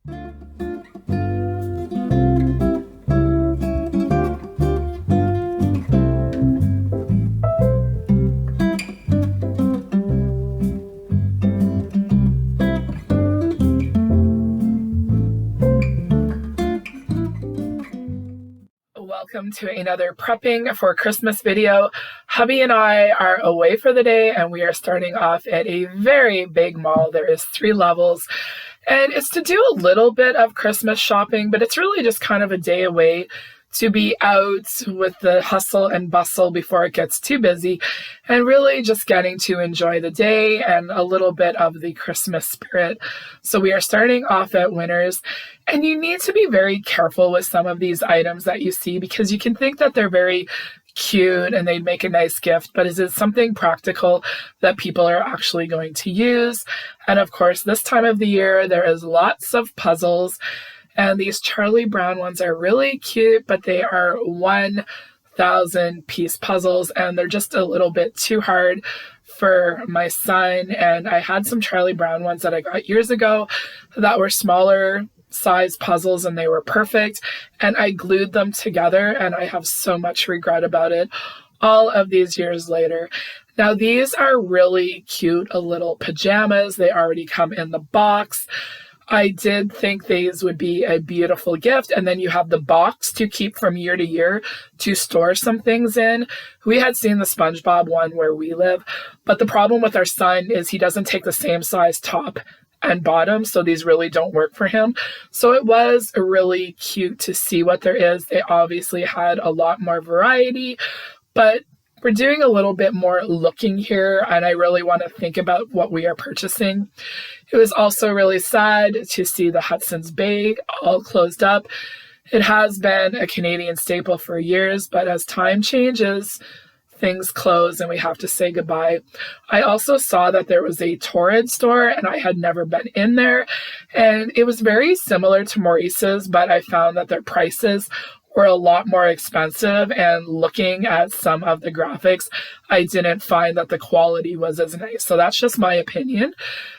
Welcome to another prepping for Christmas video. Hubby and I are away for the day and we are starting off at a very big mall. There is 3 levels and it's to do a little bit of Christmas shopping, but it's really just kind of a day away to be out with the hustle and bustle before it gets too busy and really just getting to enjoy the day and a little bit of the Christmas spirit. So we are starting off at Winners, and you need to be very careful with some of these items that you see because you can think that they're very cute and they'd make a nice gift, but is it something practical that people are actually going to use? And of course, this time of the year, there is lots of puzzles. And these Charlie Brown ones are really cute, but they are 1,000 piece puzzles and they're just a little bit too hard for my son. And I had some Charlie Brown ones that I got years ago that were smaller size puzzles and they were perfect. And I glued them together and I have so much regret about it all of these years later. Now, these are really cute little pajamas. They already come in the box. I did think these would be a beautiful gift. And then you have the box to keep from year to year to store some things in. We had seen the SpongeBob one where we live, but the problem with our son is he doesn't take the same size top and bottom, so these really don't work for him. So it was really cute to see what there is. They obviously had a lot more variety, but we're doing a little bit more looking here, and I really want to think about what we are purchasing. It was also really sad to see the Hudson's Bay all closed up. It has been a Canadian staple for years, but as time changes, things close and we have to say goodbye. I also saw that there was a Torrid store and I had never been in there, and it was very similar to Maurice's, but I found that their prices were a lot more expensive, and looking at some of the graphics, I didn't find that the quality was as nice. So that's just my opinion.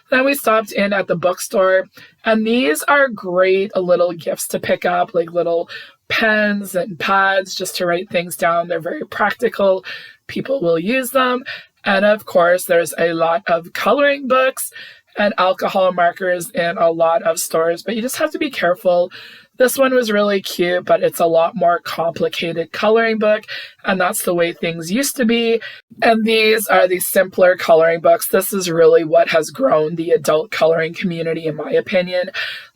Then we stopped in at the bookstore, and these are great little gifts to pick up, like little pens and pads just to write things down. They're very practical. People will use them. And of course, there's a lot of coloring books and alcohol markers in a lot of stores, but you just have to be careful. This one was really cute, but it's a lot more complicated coloring book, and that's the way things used to be. And these are the simpler coloring books. This is really what has grown the adult coloring community, in my opinion.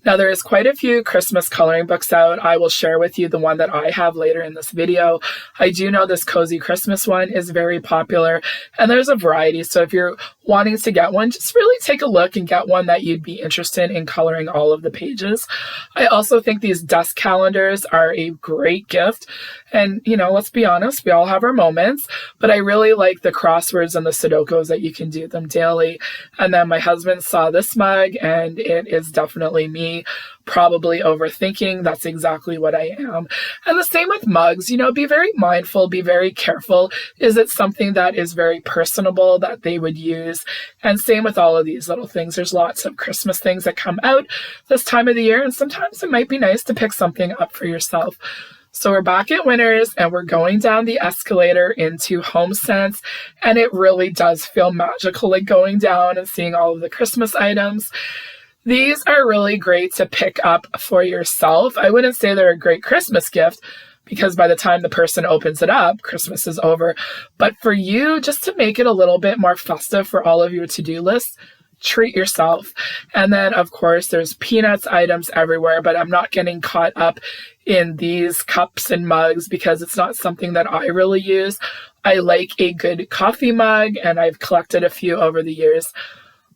Now, there is quite a few Christmas coloring books out. I will share with you the one that I have later in this video. I do know this Cozy Christmas one is very popular, and there's a variety. So if you're wanting to get one, just really take a look and get one that you'd be interested in coloring all of the pages. I also think these dust calendars are a great gift. And, you know, let's be honest, we all have our moments, but I really like the crosswords and the Sudokus that you can do them daily. And then my husband saw this mug, and it is definitely me probably overthinking. That's exactly what I am. And the same with mugs, you know, be very mindful, be very careful. Is it something that is very personable that they would use? And same with all of these little things. There's lots of Christmas things that come out this time of the year, and sometimes it might be nice to pick something up for yourself. So we're back at Winners and we're going down the escalator into HomeSense, and it really does feel magical, like going down and seeing all of the Christmas items. These are really great to pick up for yourself. I wouldn't say they're a great Christmas gift because by the time the person opens it up, Christmas is over. But for you, just to make it a little bit more festive for all of your to-do lists, treat yourself. And then, of course, there's peanuts items everywhere, but I'm not getting caught up in these cups and mugs because it's not something that I really use. I like a good coffee mug, and I've collected a few over the years.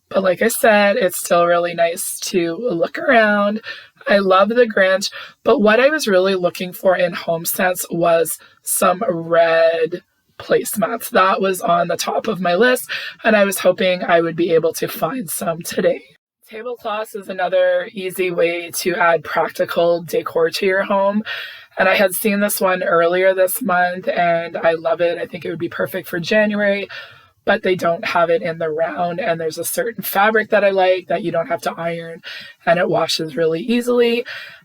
But like I said, it's still really nice to look around. I love the Grinch, but what I was really looking for in HomeSense was some red placemats. That was on the top of my list, and I was hoping I would be able to find some today. Tablecloths is another easy way to add practical decor to your home. And I had seen this one earlier this month, and I love it. I think it would be perfect for January. but they don't have it in the round. And there's a certain fabric that I like that you don't have to iron, and it washes really easily.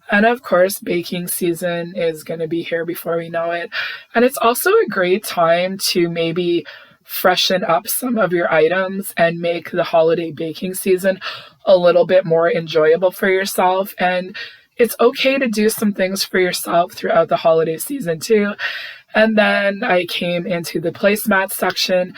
And of course, baking season is going to be here before we know it. And it's also a great time to maybe freshen up some of your items and make the holiday baking season a little bit more enjoyable for yourself. And it's okay to do some things for yourself throughout the holiday season too. And then I came into the placemat section,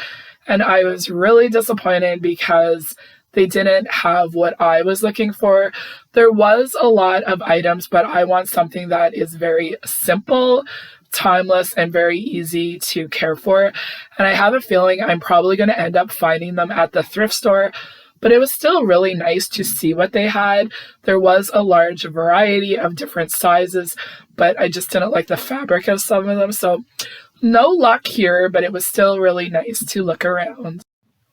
and I was really disappointed because they didn't have what I was looking for. There was a lot of items, but I want something that is very simple, timeless, and very easy to care for. And I have a feeling I'm probably going to end up finding them at the thrift store, but it was still really nice to see what they had. There was a large variety of different sizes, but I just didn't like the fabric of some of them. So no luck here, but it was still really nice to look around.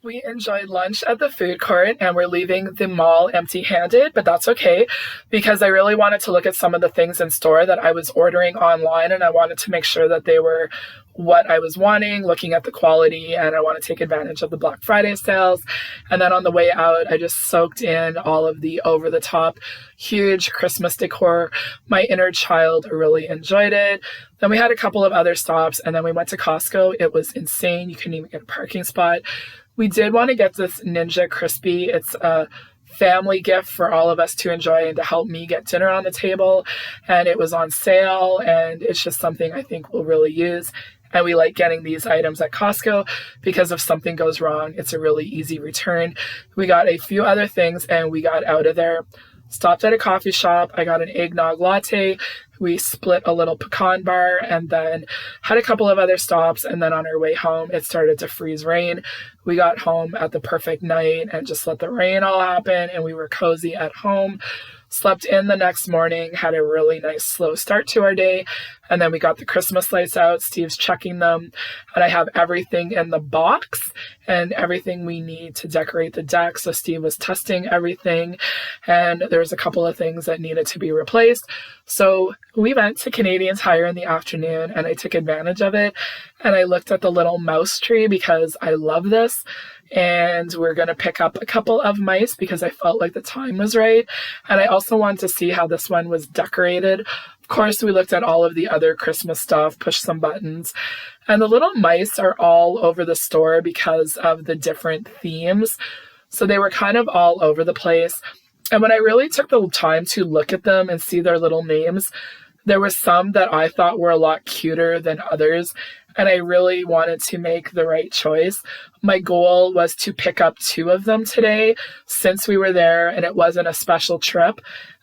We enjoyed lunch at the food court, and we're leaving the mall empty-handed, but that's okay because I really wanted to look at some of the things in store that I was ordering online, and I wanted to make sure that they were what I was wanting, looking at the quality, and I want to take advantage of the Black Friday sales. And then on the way out, I just soaked in all of the over-the-top huge Christmas decor. My inner child really enjoyed it. Then we had a couple of other stops, and then we went to Costco. It was insane. You couldn't even get a parking spot. We did want to get this Ninja Crispy. It's a family gift for all of us to enjoy and to help me get dinner on the table. And it was on sale, and it's just something I think we'll really use. And we like getting these items at Costco because if something goes wrong, it's a really easy return. We got a few other things and we got out of there. Stopped at a coffee shop. I got an eggnog latte. We split a little pecan bar and then had a couple of other stops. And then on our way home, it started to freeze rain. We got home at the perfect night and just let the rain all happen. And we were cozy at home. Slept in the next morning, had a really nice slow start to our day. And then we got the Christmas lights out. Steve's checking them. And I have everything in the box and everything we need to decorate the deck. So Steve was testing everything. And there was a couple of things that needed to be replaced. So we went to Canadian Tire in the afternoon and I took advantage of it. And I looked at the little mouse tree because I love this. And we're going to pick up a couple of mice because I felt like the time was right. And I also wanted to see how this one was decorated. Of course, we looked at all of the other Christmas stuff, pushed some buttons. And the little mice are all over the store because of the different themes. So they were kind of all over the place. And when I really took the time to look at them and see their little names, there were some that I thought were a lot cuter than others. And I really wanted to make the right choice. My goal was to pick up 2 of them today since we were there and it wasn't a special trip.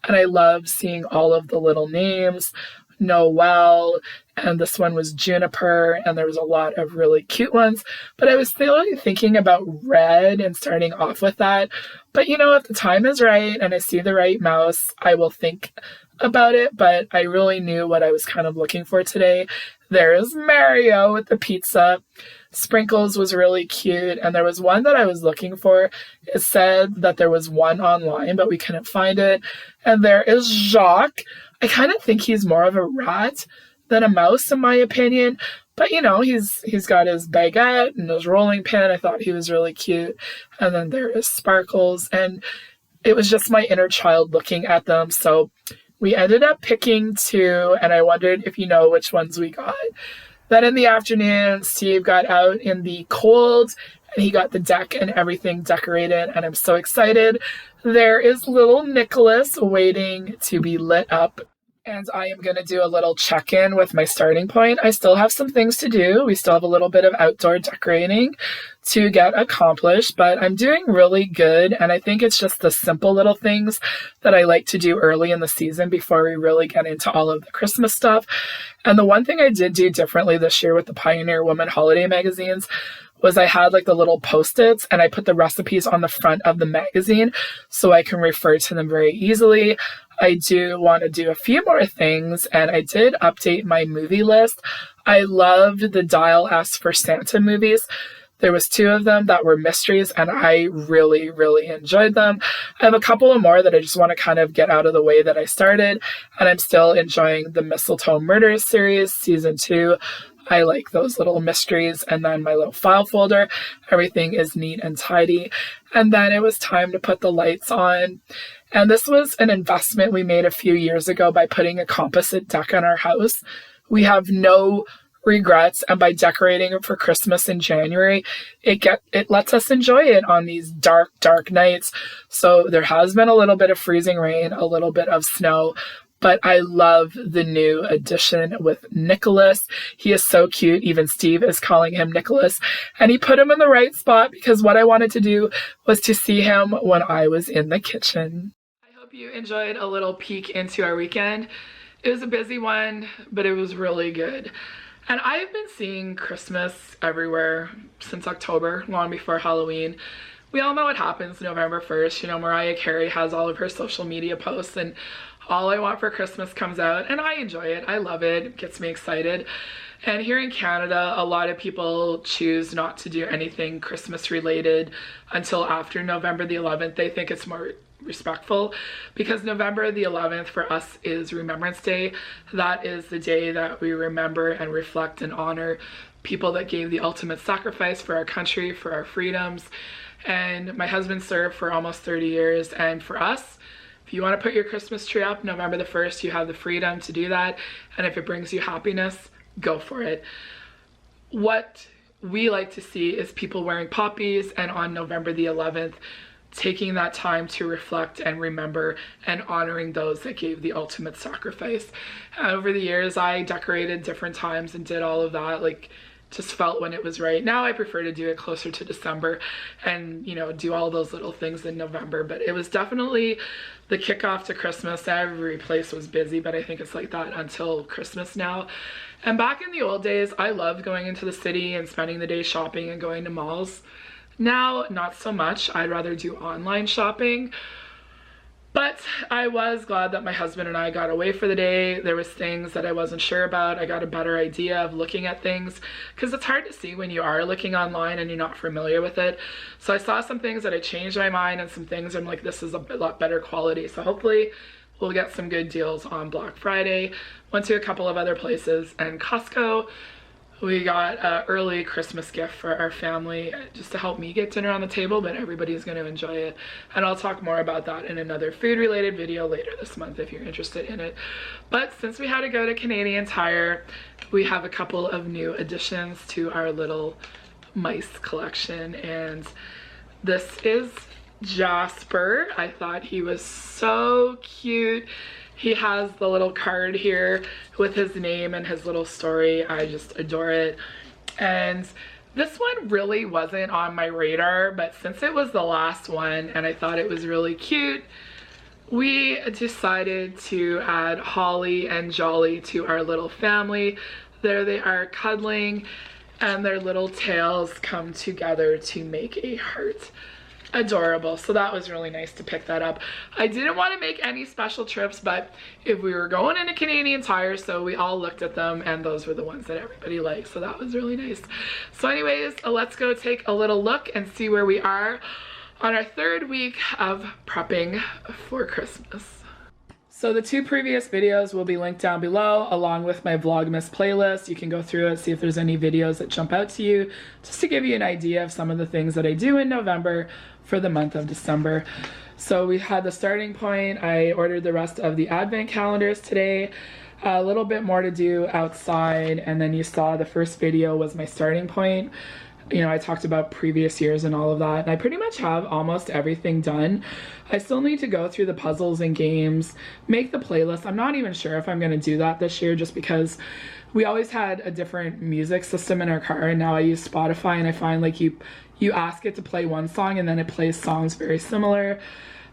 And I loved seeing all of the little names, Noel, and this one was Juniper, and there was a lot of really cute ones. But I was still thinking about red and starting off with that. But you know, if the time is right and I see the right mouse, I will think about it. But I really knew what I was kind of looking for today. There's Mario with the pizza. Sprinkles was really cute. And there was one that I was looking for. It said that there was one online, but we couldn't find it. And there is Jacques. I kind of think he's more of a rat than a mouse, in my opinion. But, you know, he's got his baguette and his rolling pin. I thought he was really cute. And then there is Sparkles. And it was just my inner child looking at them. So we ended up picking 2, and I wondered if you know which ones we got. Then in the afternoon, Steve got out in the cold, and he got the deck and everything decorated, and I'm so excited. There is little Nicholas waiting to be lit up. And I am going to do a little check-in with my starting point. I still have some things to do. We still have a little bit of outdoor decorating to get accomplished, but I'm doing really good. And I think it's just the simple little things that I like to do early in the season before we really get into all of the Christmas stuff. And the one thing I did do differently this year with the Pioneer Woman holiday magazines was I had like the little Post-its and I put the recipes on the front of the magazine so I can refer to them very easily. I do want to do a few more things, and I did update my movie list. I loved the Dial S for Santa movies. There was 2 of them that were mysteries, and I really, really enjoyed them. I have a couple of more that I just want to kind of get out of the way that I started, and I'm still enjoying the Mistletoe Murders series, season 2. I like those little mysteries. And then my little file folder, everything is neat and tidy. And then it was time to put the lights on. And this was an investment we made a few years ago by putting a composite deck on our house. We have no regrets, and by decorating it for Christmas in January, it lets us enjoy it on these dark nights. So there has been a little bit of freezing rain, a little bit of snow, but I love the new addition with Nicholas. He is so cute. Even Steve is calling him Nicholas, and he put him in the right spot because what I wanted to do was to see him when I was in the kitchen. I hope you enjoyed a little peek into our weekend. It was a busy one, but it was really good. And I've been seeing Christmas everywhere since October, long before Halloween. We all know what happens November 1st. You know, Mariah Carey has all of her social media posts and All I Want for Christmas comes out, and I enjoy it. I love it. It gets me excited. And here in Canada, a lot of people choose not to do anything Christmas related until after November the 11th. They think it's more respectful because November the 11th for us is Remembrance Day. That is the day that we remember and reflect and honor people that gave the ultimate sacrifice for our country, for our freedoms. And my husband served for almost 30 years. And for us, if you want to put your Christmas tree up November the 1st, you have the freedom to do that. And if it brings you happiness, go for it. What we like to see is people wearing poppies, and on November the 11th, taking that time to reflect and remember and honoring those that gave the ultimate sacrifice. Over the years, I decorated different times and did all of that, like just felt when it was right. Now I prefer to do it closer to December and, you know, do all those little things in November. But it was definitely the kickoff to Christmas. Every place was busy, but I think it's like that until Christmas now. And back in the old days, I loved going into the city and spending the day shopping and going to malls. Now, not so much. I'd rather do online shopping. But I was glad that my husband and I got away for the day. There was things that I wasn't sure about. I got a better idea of looking at things because it's hard to see when you are looking online and you're not familiar with it. So I saw some things that I changed my mind, and some things I'm like, this is a lot better quality. So hopefully we'll get some good deals on Black Friday. Went to a couple of other places, and Costco. We got an early Christmas gift for our family just to help me get dinner on the table, but everybody's going to enjoy it. And I'll talk more about that in another food-related video later this month if you're interested in it. But since we had to go to Canadian Tire, we have a couple of new additions to our little mice collection. And this is Jasper. I thought he was so cute. He has the little card here with his name and his little story. I just adore it. And this one really wasn't on my radar, but since it was the last one and I thought it was really cute, we decided to add Holly and Jolly to our little family. There they are cuddling, and their little tails come together to make a heart. Adorable. So that was really nice to pick that up. I didn't want to make any special trips, but if we were going into Canadian Tire, so we all looked at them, and those were the ones that everybody liked. So that was really nice. So anyways, let's go take a little look and see where we are on our third week of prepping for Christmas. So the two previous videos will be linked down below, along with my Vlogmas playlist. You can go through it, see if there's any videos that jump out to you, just to give you an idea of some of the things that I do in November for the month of December. So we had the starting point. I ordered the rest of the advent calendars today. A little bit more to do outside, and then you saw the first video was my starting point. You know, I talked about previous years and all of that, and I pretty much have almost everything done. I still need to go through the puzzles and games, make the playlist. I'm not even sure if I'm going to do that this year, just because we always had a different music system in our car, and now I use Spotify, and I find like you ask it to play one song and then it plays songs very similar.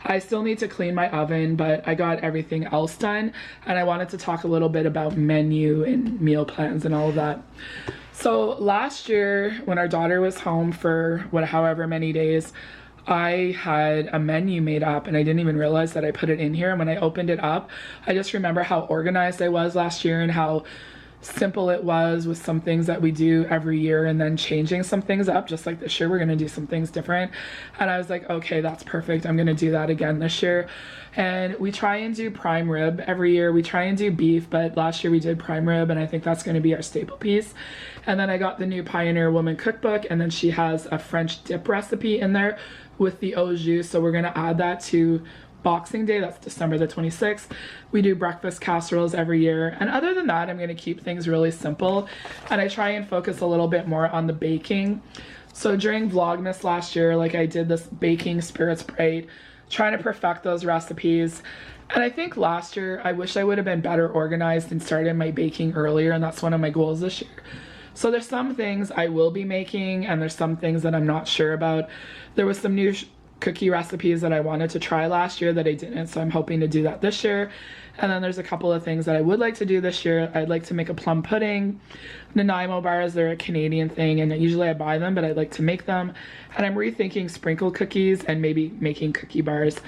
I still need to clean my oven, but I got everything else done, and I wanted to talk a little bit about menu and meal plans and all of that. So last year, when our daughter was home for however many days, I had a menu made up, and I didn't even realize that I put it in here. And when I opened it up, I just remember how organized I was last year and how simple it was with some things that we do every year and then changing some things up. Just like this year, we're going to do some things different. And I was like, okay, that's perfect. I'm going to do that again this year. And we try and do prime rib every year. We try and do beef, but last year we did prime rib, and I think that's going to be our staple piece. And then I got the new Pioneer Woman cookbook, and then she has a French dip recipe in there with the au jus. So we're going to add that to Boxing Day. That's December the 26th. We do breakfast casseroles every year. And other than that, I'm going to keep things really simple. And I try and focus a little bit more on the baking. So during Vlogmas last year, like I did this baking spirits bright, trying to perfect those recipes. And I think last year, I wish I would have been better organized and started my baking earlier. And that's one of my goals this year. So there's some things I will be making, and there's some things that I'm not sure about. There was some new cookie recipes that I wanted to try last year that I didn't, so I'm hoping to do that this year. And then there's a couple of things that I would like to do this year. I'd like to make a plum pudding. Nanaimo bars, they're a Canadian thing, and usually I buy them, but I'd like to make them. And I'm rethinking sprinkle cookies and maybe making cookie bars.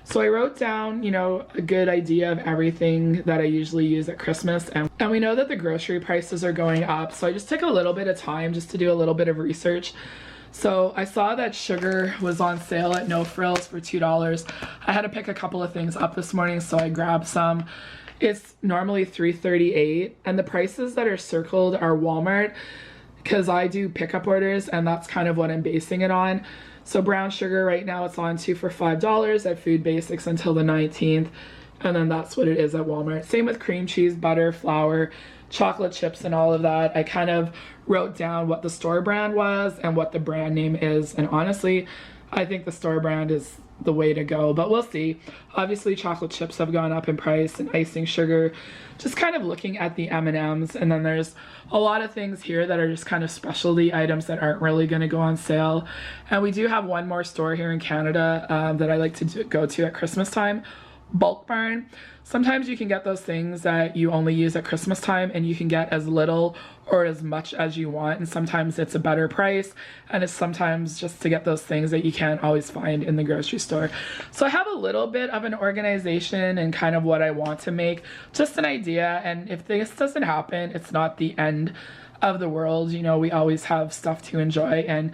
So I wrote down, you know, a good idea of everything that I usually use at Christmas. And we know that the grocery prices are going up, so I just took a little bit of time just to do a little bit of research. So I saw that sugar was on sale at No Frills for $2. I had to pick a couple of things up this morning, so I grabbed some. It's normally $3.38, and the prices that are circled are Walmart, because I do pickup orders, and that's kind of what I'm basing it on. So brown sugar right now, it's on 2 for $5 at Food Basics until the 19th, and then that's what it is at Walmart. Same with cream cheese, butter, flour, chocolate chips, and all of that. I kind of wrote down what the store brand was and what the brand name is, and honestly, I think the store brand is the way to go, but we'll see. Obviously, chocolate chips have gone up in price, and icing sugar. Just kind of looking at the M&Ms, and then there's a lot of things here that are just kind of specialty items that aren't really going to go on sale. And we do have one more store here in Canada that I like to go to at Christmas time, Bulk Barn. Sometimes you can get those things that you only use at Christmas time, and you can get as little or as much as you want, and sometimes it's a better price, and it's sometimes just to get those things that you can't always find in the grocery store. So I have a little bit of an organization and kind of what I want to make, just an idea, and if this doesn't happen, it's not the end of the world. You know, we always have stuff to enjoy, and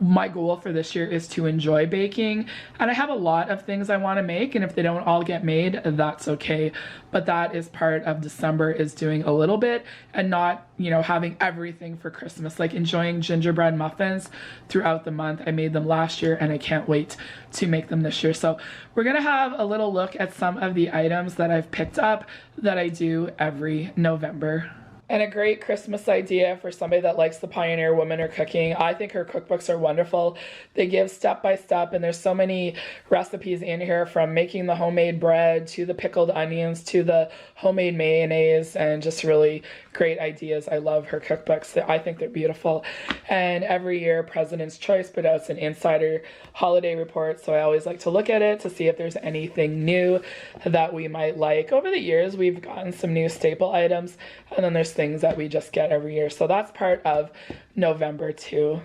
my goal for this year is to enjoy baking, and I have a lot of things I want to make, and if they don't all get made, that's okay. But that is part of December, is doing a little bit and not, you know, having everything for Christmas, like enjoying gingerbread muffins throughout the month. I made them last year, and I can't wait to make them this year. So we're gonna have a little look at some of the items that I've picked up that I do every November. And a great Christmas idea for somebody that likes the Pioneer Woman or cooking. I think her cookbooks are wonderful. They give step by step, and there's so many recipes in here, from making the homemade bread to the pickled onions to the homemade mayonnaise, and just really great ideas. I love her cookbooks. I think they're beautiful. And every year President's Choice put out an insider holiday report, so I always like to look at it to see if there's anything new that we might like. Over the years, we've gotten some new staple items, and then there's things that we just get every year. So that's part of November too.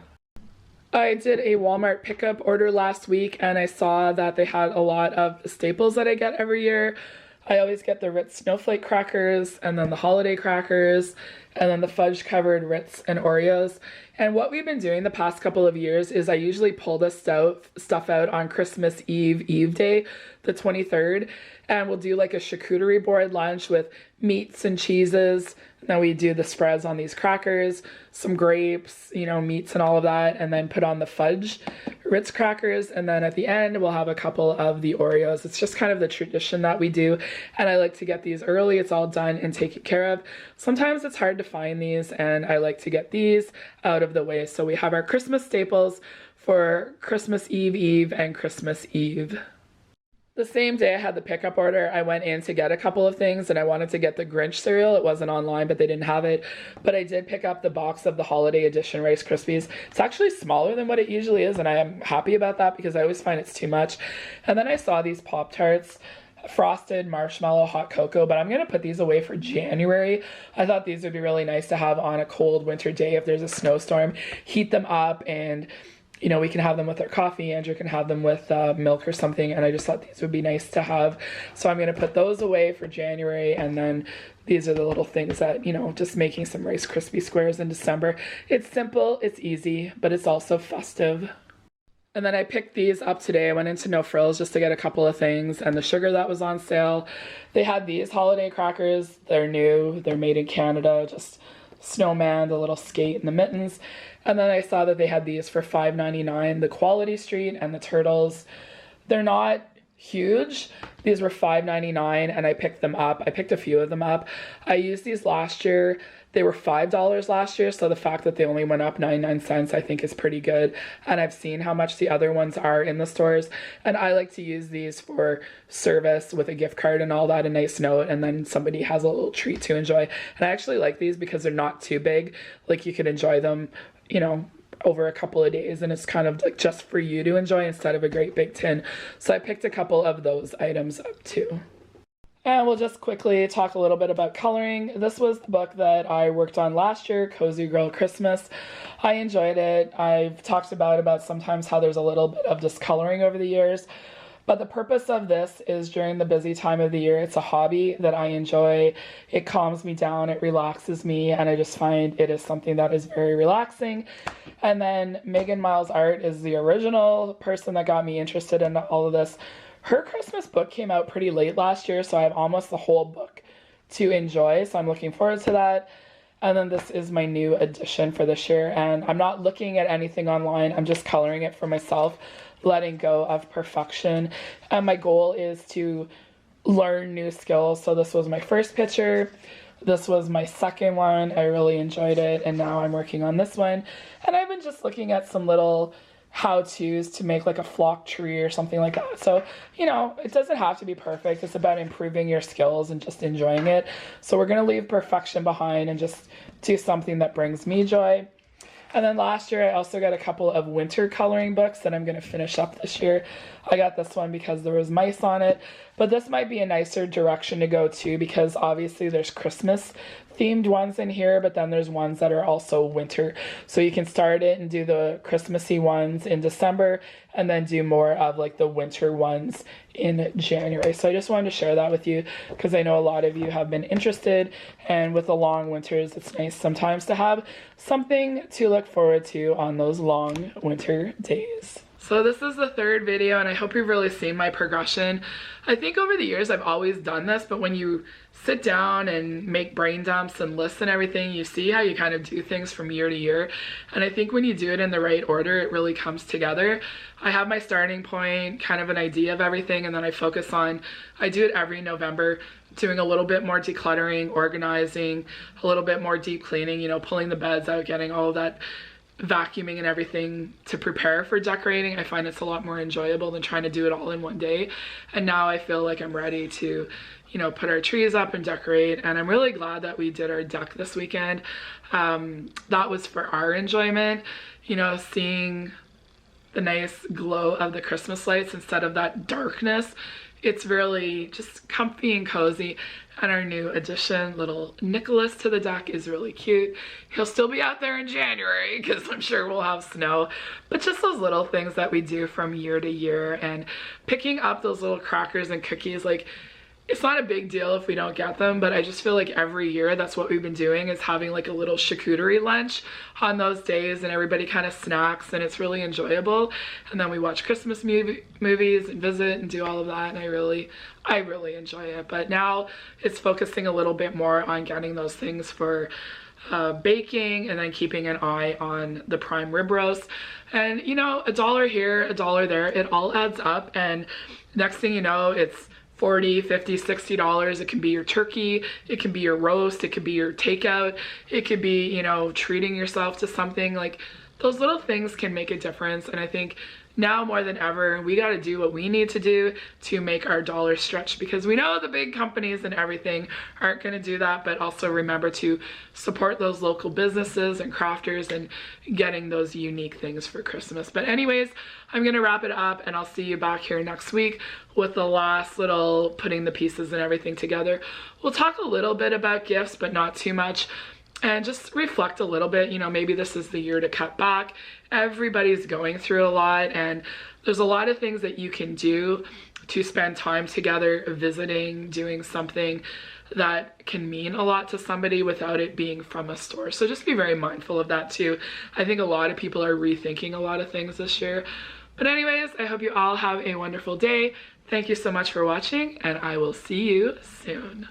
I did a Walmart pickup order last week, and I saw that they had a lot of staples that I get every year. I always get the Ritz snowflake crackers, and then the holiday crackers, and then the fudge covered Ritz and Oreos. And what we've been doing the past couple of years is I usually pull this stuff out on Christmas Eve day, the 23rd, and we'll do like a charcuterie board lunch with meats and cheeses. Then we do the spreads on these crackers, some grapes, you know, meats and all of that, and then put on the fudge Ritz crackers, and then at the end we'll have a couple of the Oreos. It's just kind of the tradition that we do, and I like to get these early. It's all done and taken care of. Sometimes it's hard to find these, and I like to get these out of the way. So we have our Christmas staples for Christmas Eve and Christmas Eve. The same day I had the pickup order, I went in to get a couple of things, and I wanted to get the Grinch cereal. It wasn't online, but they didn't have it. But I did pick up the box of the Holiday Edition Rice Krispies. It's actually smaller than what it usually is, and I am happy about that because I always find it's too much. And then I saw these Pop-Tarts, frosted marshmallow hot cocoa, but I'm going to put these away for January. I thought these would be really nice to have on a cold winter day if there's a snowstorm. Heat them up and you know, we can have them with our coffee. Andrew can have them with milk or something, and I just thought these would be nice to have. So I'm going to put those away for January, and then these are the little things that, you know, just making some Rice Krispie squares in December. It's simple, it's easy, but it's also festive. And then I picked these up today. I went into No Frills just to get a couple of things, and the sugar that was on sale. They had these holiday crackers. They're new. They're made in Canada. Just snowman, the little skate, and the mittens. And then I saw that they had these for $5.99, the Quality Street and the Turtles. They're not huge. These were $5.99, and I picked them up. I picked a few of them up. I used these last year. They were $5 last year, so the fact that they only went up 99 cents I think is pretty good. And I've seen how much the other ones are in the stores, and I like to use these for service with a gift card and all that, a nice note, and then somebody has a little treat to enjoy. And I actually like these because they're not too big. Like, you could enjoy them, you know, over a couple of days, and it's kind of like just for you to enjoy instead of a great big tin. So I picked a couple of those items up too. And we'll just quickly talk a little bit about coloring. This was the book that I worked on last year, Cozy Girl Christmas. I enjoyed it. I've talked about sometimes how there's a little bit of discoloring over the years. But the purpose of this is during the busy time of the year. It's a hobby that I enjoy. It calms me down, it relaxes me, and I just find it is something that is very relaxing. And then Megan Miles Art is the original person that got me interested in all of this. Her Christmas book came out pretty late last year, so I have almost the whole book to enjoy, so I'm looking forward to that. And then this is my new edition for this year, and I'm not looking at anything online. I'm just coloring it for myself, letting go of perfection. And my goal is to learn new skills. So this was my first picture. This was my second one. I really enjoyed it, and now I'm working on this one. And I've been just looking at some little how-tos to make like a flock tree or something like that. So, you know, it doesn't have to be perfect. It's about improving your skills and just enjoying it. So we're going to leave perfection behind and just do something that brings me joy. And then last year, I also got a couple of winter coloring books that I'm going to finish up this year. I got this one because there was mice on it, but this might be a nicer direction to go to because obviously there's Christmas themed ones in here, but then there's ones that are also winter. So you can start it and do the Christmassy ones in December and then do more of like the winter ones in January. So I just wanted to share that with you because I know a lot of you have been interested, and with the long winters, it's nice sometimes to have something to look forward to on those long winter days. So this is the third video, and I hope you've really seen my progression. I think over the years I've always done this, but when you sit down and make brain dumps and list and everything, you see how you kind of do things from year to year. And I think when you do it in the right order, it really comes together. I have my starting point, kind of an idea of everything, and then I focus on, I do it every November, doing a little bit more decluttering, organizing, a little bit more deep cleaning, you know, pulling the beds out, getting all of that vacuuming and everything to prepare for decorating. I find it's a lot more enjoyable than trying to do it all in one day. And now I feel like I'm ready to, you know, put our trees up and decorate. And I'm really glad that we did our deck this weekend. That was for our enjoyment, you know, seeing the nice glow of the Christmas lights instead of that darkness. It's really just comfy and cozy. And our new addition, little Nicholas to the deck, is really cute. He'll still be out there in January because I'm sure we'll have snow. But just those little things that we do from year to year, and picking up those little crackers and cookies, like, it's not a big deal if we don't get them, but I just feel like every year that's what we've been doing, is having like a little charcuterie lunch on those days, and everybody kind of snacks, and it's really enjoyable. And then we watch Christmas movies and visit and do all of that, and I really enjoy it. But now it's focusing a little bit more on getting those things for baking, and then keeping an eye on the prime rib roast. And you know, $1 here, $1 there, it all adds up, and next thing you know, it's $40, $50, $60. It can be your turkey, it can be your roast, it could be your takeout, it could be, you know, treating yourself to something. Like, those little things can make a difference. And I think now more than ever, we got to do what we need to do to make our dollars stretch, because we know the big companies and everything aren't going to do that. But also remember to support those local businesses and crafters and getting those unique things for Christmas. But anyways, I'm going to wrap it up, and I'll see you back here next week with the last little putting the pieces and everything together. We'll talk a little bit about gifts, but not too much. and just reflect a little bit. You know, maybe this is the year to cut back. Everybody's going through a lot, and there's a lot of things that you can do to spend time together, visiting, doing something that can mean a lot to somebody without it being from a store. So just be very mindful of that too. I think a lot of people are rethinking a lot of things this year. But anyways, I hope you all have a wonderful day. Thank you so much for watching, and I will see you soon.